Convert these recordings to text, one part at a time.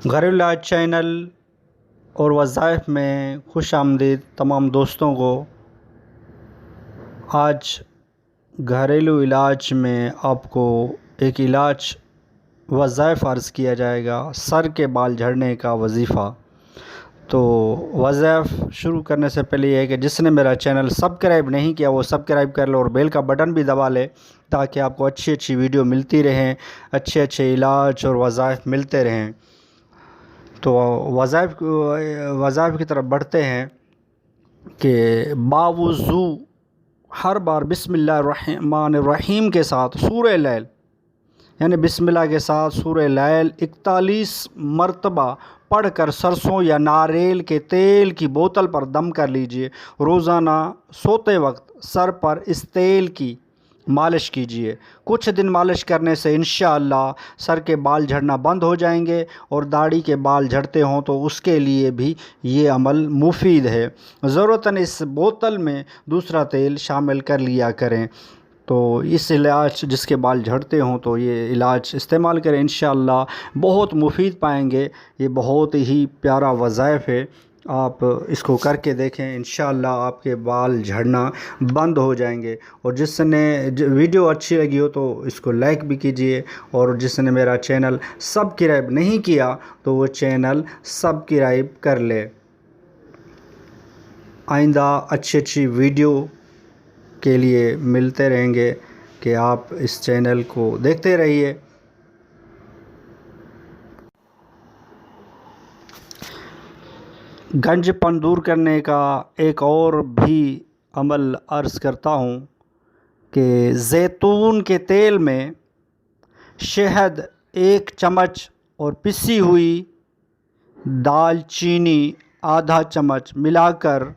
घरेलू इलाज चैनल और वظائफ में खुश आमदीद तमाम दोस्तों को। आज घरेलू इलाज में आपको एक इलाज वظائफ अर्ज़ किया जाएगा, सर के बाल झड़ने का वजीफ़ा। तो वظائफ शुरू करने से पहले ये है कि जिसने मेरा चैनल सब्सक्राइब नहीं किया वो सब्सक्राइब कर लो और बेल का बटन भी दबा ले, ताकि आपको अच्छी अच्छी वीडियो मिलती रहें, अच्छे अच्छे इलाज और वظائफ मिलते रहें। तो वظائफ की तरफ बढ़ते हैं कि बावुज़ू हर बार बिस्मिल्लाहिर्रहमानिर्रहीम के साथ सूरह लैल, यानी बिस्मिल्लाह के साथ सूरह लैल 41 मरतबा पढ़कर सरसों या नारियल के तेल की बोतल पर दम कर लीजिए। रोज़ाना सोते वक्त सर पर इस तेल की मालिश कीजिए। कुछ दिन मालिश करने से इंशाअल्लाह सर के बाल झड़ना बंद हो जाएंगे, और दाढ़ी के बाल झड़ते हों तो उसके लिए भी ये अमल मुफीद है। ज़रूरतन इस बोतल में दूसरा तेल शामिल कर लिया करें। तो इस इलाज जिसके बाल झड़ते हों तो ये इलाज इस्तेमाल करें, इंशाअल्लाह बहुत मुफीद पाएंगे। ये बहुत ही प्यारा वظائफ है, आप इसको करके देखें, इंशाअल्लाह आपके बाल झड़ना बंद हो जाएंगे। और जिसने वीडियो अच्छी लगी हो तो इसको लाइक भी कीजिए, और जिसने मेरा चैनल सब्सक्राइब नहीं किया तो वो चैनल सब्सक्राइब कर ले। आइंदा अच्छी अच्छी वीडियो के लिए मिलते रहेंगे कि आप इस चैनल को देखते रहिए। गंजपन दूर करने का एक और भी अमल अर्ज़ करता हूँ कि ज़ैतून के तेल में शहद 1 चम्मच और पिसी हुई दालचीनी आधा चम्मच मिलाकर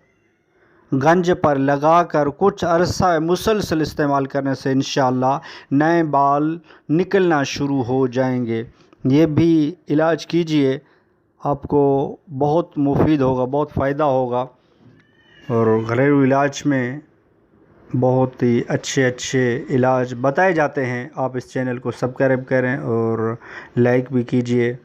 गंज पर लगाकर कुछ अरसा मुसलसल इस्तेमाल करने से इंशाअल्लाह नए बाल निकलना शुरू हो जाएंगे। ये भी इलाज कीजिए, आपको बहुत मुफीद होगा, बहुत फ़ायदा होगा। और घरेलू इलाज में बहुत ही अच्छे अच्छे इलाज बताए जाते हैं। आप इस चैनल को सब्सक्राइब करें और लाइक भी कीजिए।